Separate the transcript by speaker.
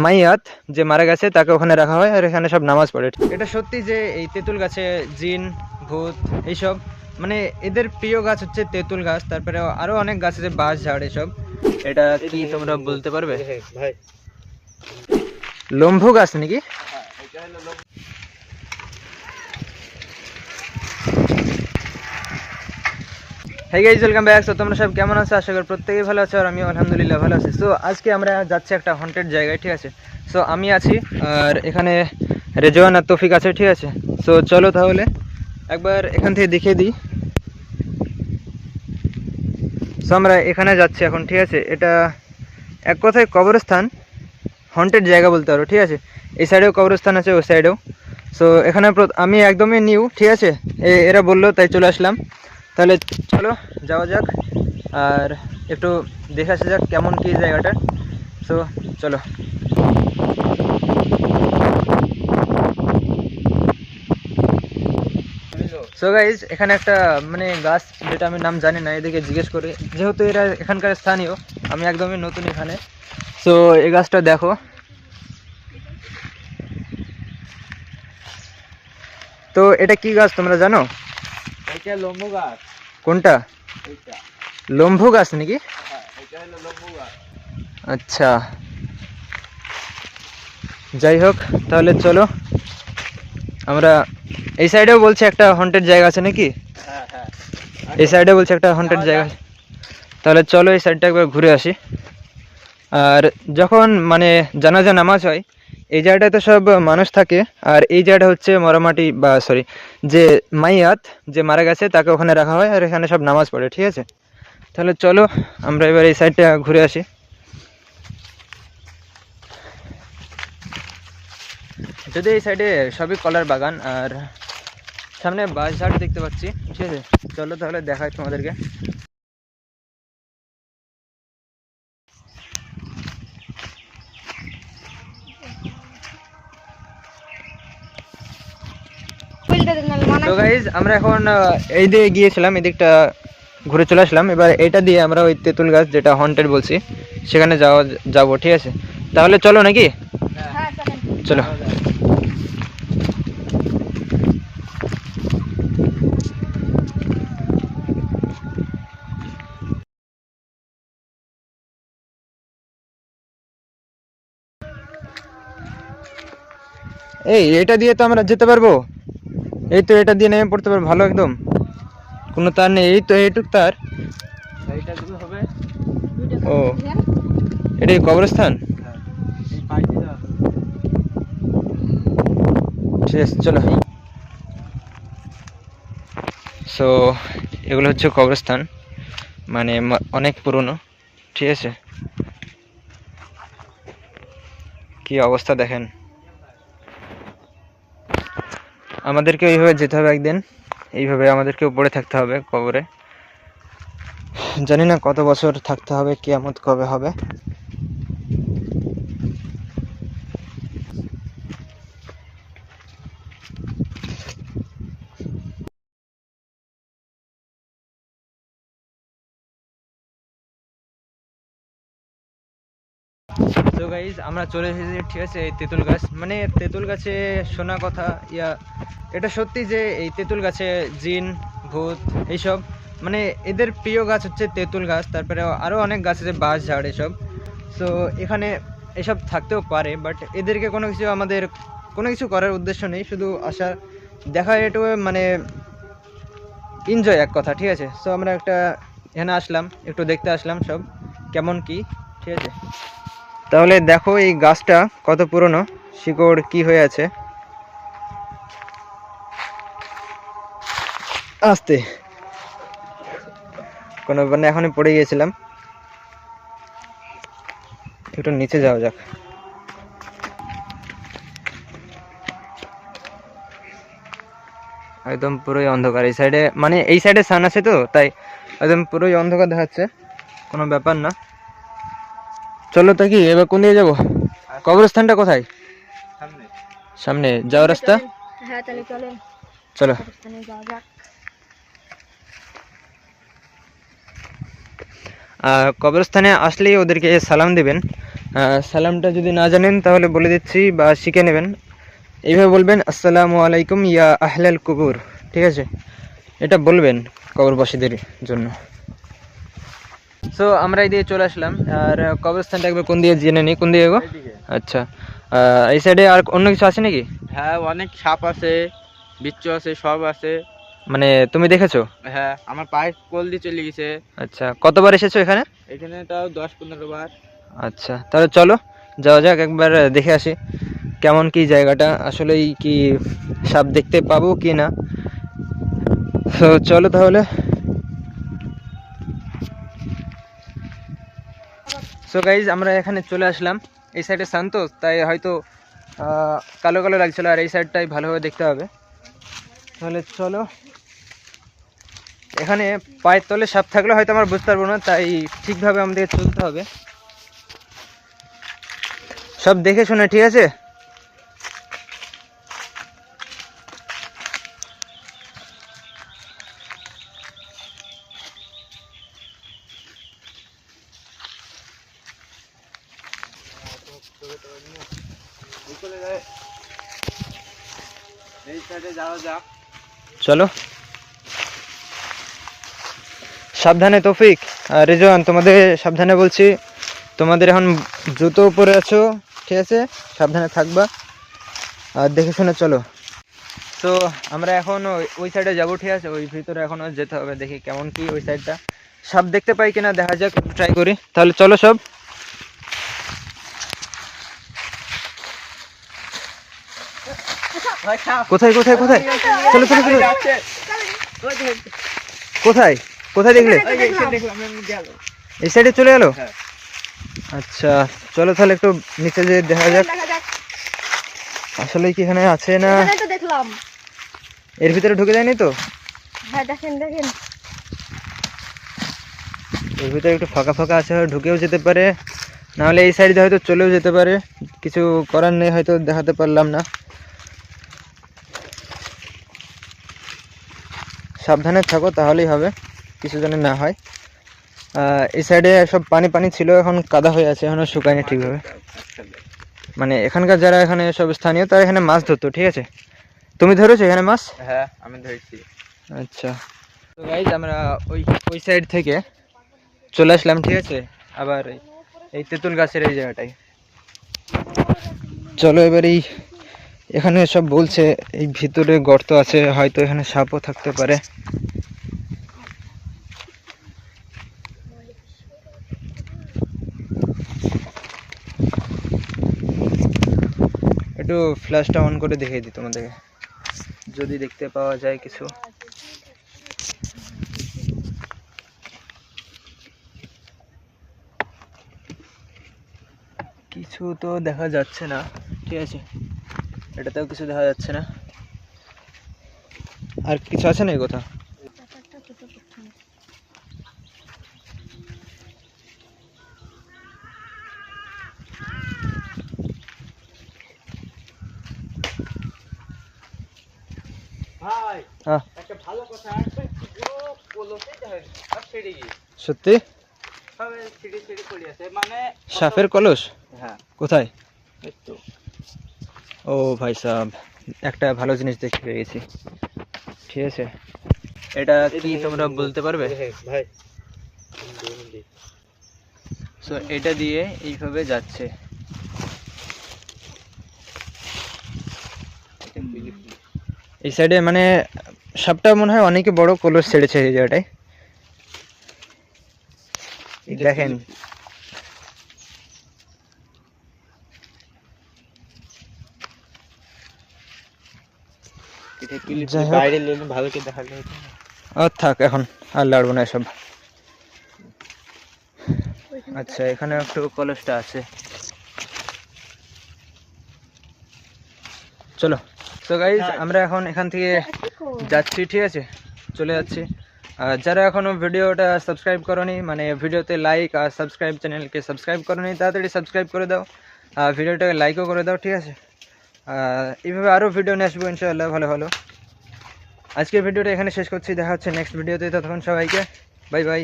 Speaker 1: মাইয়াত যে মারা গেছে তাকে ওখানে রাখা হয় আর এখানে সব নামাজ পড়ে। এটা সত্যি যে এই তেঁতুল গাছে জিন ভূত এইসব মানে এদের প্রিয় গাছ হচ্ছে তেঁতুল গাছ, তারপরে আরো অনেক গাছ আছে, বাঁশ ঝাড় এসব। এটা কি তোমরা বলতে পারবে ভাই? লম্ভু গাছ নাকি? Hey guys, welcome back. তো তোমরা সব কেমন আছো? আশা করি প্রত্যেকেই ভালো আছো আর আমিও আলহামদুলিল্লাহ ভালো আছি। সো আজকে আমরা যাচ্ছি একটা হন্টেড জায়গায়, ঠিক আছে? সো আমি আছি আর এখানে রেজওয়ান আর তৌফিক আছে, ঠিক আছে? সো চলো তাহলে একবার এখান থেকে দেখিয়ে দিই। সো আমরা এখানে যাচ্ছি এখন, ঠিক আছে? এটা এক কথায় কবরস্থান, হন্টেড জায়গা বলতে পারো, ঠিক আছে? এই সাইডেও কবরস্থান আছে, ওই সাইডেও। সো এখানে আমি একদমই নিউ, ঠিক আছে? এরা বললো তাই চলে আসলাম। তাহলে চলো যাওয়া যাক আর একটু দেখে আসা যাক কেমন কী জায়গাটা। সো চলো। সো গাইজ, এখানে একটা মানে গাছ, যেটা আমি নাম জানি না, এদিকে জিজ্ঞেস করি, যেহেতু এরা এখানকার স্থানীয়, আমি একদমই নতুন এখানে। সো এই গাছটা দেখো। তো এটা কি গাছ তোমরা জানো?
Speaker 2: এটা লম্বু গাছ।
Speaker 1: কোনটা?
Speaker 2: এইটা।
Speaker 1: লম্ভু গাছ নাকি?
Speaker 2: হ্যাঁ, এটা হলো লম্বু গাছ।
Speaker 1: আচ্ছা, যাই হোক, তাহলে চলো। আমরা এই সাইডেও বলছে একটা হন্টেড জায়গা আছে নাকি?
Speaker 2: হ্যাঁ হ্যাঁ,
Speaker 1: এই সাইডে বলছে একটা হন্টেড জায়গা। তাহলে চলো এই সাইডটা একবার ঘুরে আসি। আর যখন মানে জানাজা নামাজ হয়, এই জায়গাটাতে সব মানুষ থাকে আর এই জায়গাটা হচ্ছে মরামাটি বা সরি, যে মাইয়াত যে মারা গেছে তাকে ওখানে রাখা হয় আর এখানে সব নামাজ পড়ে, ঠিক আছে? তাহলে চলো আমরা এবার এই সাইডটা ঘুরে আসি। যদি এই সাইডে সবই কলার বাগান আর সামনে বাঁশ ঝাড় দেখতে পাচ্ছি, ঠিক আছে? চলো তাহলে দেখাই তোমাদেরকে। তো গাইজ, আমরা এখন এই দিকে গিয়েছিলাম, এদিকটা ঘুরে চলে আসলাম। এবার এটা দিয়ে আমরা ওই তেঁতুল গাছ যেটা হন্টেড বলছি সেখানে যাবো, ঠিক আছে? তাহলে চলো নাকি? চলো। এই এটা দিয়ে তো আমরা যেতে পারবো। এই তো এটা দিয়ে নেমে পড়তে পারবো, ভালো একদম, কোনো তার নেই, এই তো এইটুক তার।
Speaker 2: এইটা দিলে হবে।
Speaker 1: ও, এটাই কবরস্থান।
Speaker 2: হ্যাঁ, এই পাইপ দিলে হবে।
Speaker 1: ঠিক আছে, চলো। সো এগুলো হচ্ছে কবরস্থান, মানে অনেক পুরনো, ঠিক আছে? কি অবস্থা দেখেন। আমাদেরকে এইভাবে যেতে হবে একদিন, এইভাবে আমাদেরকেও পড়ে থাকতে হবে কবরে। জানি না কত বছর থাকতে হবে, কিয়ামত কবে হবে। তো গাইজ, আমরা চলে এসেছি, ঠিক আছে, এই তেঁতুল গাছ। মানে তেঁতুল গাছে শোনা কথা এটা সত্যি যে এই তেঁতুল গাছে জিন ভূত এইসব মানে এদের প্রিয় গাছ হচ্ছে তেঁতুল গাছ, তারপরে আরও অনেক গাছ আছে, বাঁশ ঝাড় এসব। সো এখানে এসব থাকতেও পারে, বাট এদেরকে আমাদের কোনো কিছু করার উদ্দেশ্য নেই, শুধু আসা দেখা, একটু মানে এনজয় এক কথা, ঠিক আছে? সো আমরা এখানে আসলাম, একটু দেখতে আসলাম সব কেমন কি, ঠিক আছে? তাহলে দেখো এই গাছটা কত পুরনো, শিকড় কি হয়ে আছে। আস্তে, কোনো ব্যাপার না, এখনই পড়ে গিয়েছিলাম। একটু নিচে যাওয়া যাক। একদম পুরোই অন্ধকার এই সাইডে, মানে এই সাইডে সান আছে তো তাই একদম পুরোই অন্ধকার দেখাচ্ছে, কোনো ব্যাপার না। চলো তো, কি এবার কোন দিকে যাবো? কবরস্থানটা কোথায়?
Speaker 2: সামনে।
Speaker 1: সামনে যাওয়ার রাস্তা?
Speaker 3: হ্যাঁ, তাহলে চলেন
Speaker 1: চলো।
Speaker 3: কবরস্থানে যাওয়া যাক।
Speaker 1: কবরস্থানে আসলেই ওদেরকে সালাম দিবেন। সালামটা যদি না জানেন তাহলে বলে দিচ্ছি বা শিখে নেবেন। এইভাবে বলবেন, আসসালামু আলাইকুম ইয়া আহলাল কুবুর। ঠিক আছে, এটা বলবেন কবরবাসীদের জন্য। সো আমরা এই দিয়ে চলে আসলাম। আর কবরস্থানটা একবার কোন দিয়ে জেনে নিই, কোন দিয়ে গো?
Speaker 2: এইদিকে।
Speaker 1: আচ্ছা, এই সাইডে আর অন্য কিছু আছে নাকি?
Speaker 2: হ্যাঁ, অনেক সাপ আছে, বিচ্ছু আছে, সব আছে।
Speaker 1: মানে তুমি দেখেছো?
Speaker 2: হ্যাঁ, আমার পায়ের কোল দিয়ে চলে গেছে।
Speaker 1: আচ্ছা, কতবার এসেছো এখানে?
Speaker 2: এখানে তাও 10-15 বার।
Speaker 1: আচ্ছা, তাহলে চলো যাওয়া যাক, একবার দেখে আসি কেমন কি জায়গাটা, আসলেই কি সাপ দেখতে পাবো কি না। তো চলো তাহলে। সো গাইজ, আমরা এখানে চলে আসলাম। এই সাইডে শান্ত, তাই হয়তো কালো কালো লাগছিল, আর এই সাইডটাই ভালোভাবে দেখতে হবে। তাহলে চলো। এখানে পায়ের তলে সাপ থাকলে হয়তো আমরা বুঝতে পারবো না, তাই ঠিকভাবে আমাদের চলতে হবে, সব দেখে শুনে। ঠিক আছে?
Speaker 2: এই সাইডে যাওয়া যাক।
Speaker 1: চলো। সাবধানে তৌফিক আর রেজওয়ান, তোমাদের সাবধানে বলছি। তোমাদের এখন জুতো পরে আছো, ঠিক আছে? সাবধানে থাকবা আর দেখে শুনে চলো। তো আমরা এখন ওই সাইডে যাবো, ঠিক আছে? ওই ভিতরে এখনও যেতে হবে, দেখি কেমন কি ওই সাইডটা সাপ দেখতে পাই কিনা, দেখা যাক, একটু ট্রাই করি। তাহলে চলো সব। কোথায় কোথায় কোথায়? চলো চলো চলো। কোথায় কোথায় দেখলে? এই সাইডে চলে গেল?
Speaker 2: হ্যাঁ।
Speaker 1: আচ্ছা, চলো তাহলে একটু নিচে যে দেখা যাক আসলে কি এখানে আছে না।
Speaker 3: দেখলাম,
Speaker 1: এর ভিতরে ঢুকে যায়নি তো?
Speaker 3: হ্যাঁ দেখেন দেখেন।
Speaker 1: এর ভিতরে একটু ফাঁকা ফাঁকা আছে, হয়তো ঢুকেও যেতে পারে, নাহলে এই সাইডে হয়তো চলেও যেতে পারে। কিছু করার নেই, হয়তো দেখাতে পারলাম না। সাবধানে থাকো, তাহলেই হবে, কিছু যেন না হয়। এই সাইডে সব পানি পানি ছিল, এখন কাদা হয়ে আছে, এখনো শুকায়নি ঠিকভাবে। মানে এখানকার যারা এখানে সব স্থানীয়, তারা এখানে মাছ ধরতো, ঠিক আছে? তুমি ধরেছো এখানে মাছ?
Speaker 2: হ্যাঁ, আমি ধরেছি।
Speaker 1: আচ্ছা, তো গাইজ আমরা ওই ওই সাইড থেকে চলে আসলাম, ঠিক আছে? আবার এই তেঁতুল গাছের এই জায়গাটায় চলো। এবার এই এখানে সব বলছে এই ভিতরে গর্ত আছে, হয়তো এখানে সাপও থাকতে পারে। একটু ফ্ল্যাশটা অন করে দেখিয়ে দিই তোমাদেরকে, যদি দেখতে পাওয়া যায় কিছু। কিছু তো দেখা যাচ্ছে না, ঠিক আছে? এটাতেও কিছু দেখা যাচ্ছে না। আর কিছু আছে না এই কথা?
Speaker 2: ভাই,
Speaker 1: হ্যাঁ,
Speaker 2: একটা ভালো কথা আছে, পুরো কলসে যায়, সব ছেড়ে গিয়ে
Speaker 1: সত্যি
Speaker 2: সব ছিঁড়ে ছিঁড়ে পড়ে আছে, মানে
Speaker 1: সাপের কলস?
Speaker 2: হ্যাঁ,
Speaker 1: কোথায়?
Speaker 2: এই তো।
Speaker 1: ও ভাই সাহেব, একটা ভালো জিনিস দেখতে পেয়ে গেছি, ঠিক আছে? এটা কি তোমরা বলতে পারবে?
Speaker 2: ভাই,
Speaker 1: সো এটা দিয়ে এইভাবে যাচ্ছে। এই সাইডে মানে সাপটা মনে হয় অনেকে বড় কলস ছেড়েছে এই জায়গাটায়, দেখেন। যাই হোক,
Speaker 2: বাইরে লেনে ভালো করে দেখালে হতো না।
Speaker 1: থাক, এখন আর লাড়বো না এসব। আচ্ছা, এখানে একটু কলসটা আছে, চলো। তো গাইজ, আমরা এখন এখান থেকে যাচ্ছি, ঠিক আছে? চলে যাচ্ছি। আর যারা এখনো ভিডিওটা সাবস্ক্রাইব করোনি, মানে ভিডিওতে লাইক আর সাবস্ক্রাইব, চ্যানেলকে সাবস্ক্রাইব করোনি, তাড়াতাড়ি সাবস্ক্রাইব করে দাও, আর ভিডিওটাকে লাইকও করে দাও, ঠিক আছে? এইভাবে আরও ভিডিও নিয়ে আসবো ইনশাআল্লাহ, ভালো ভালো। আজকের ভিডিওটা এখানে শেষ করছি, দেখা হচ্ছে নেক্সট ভিডিওতে। ততক্ষণ সবাইকে বাই বাই।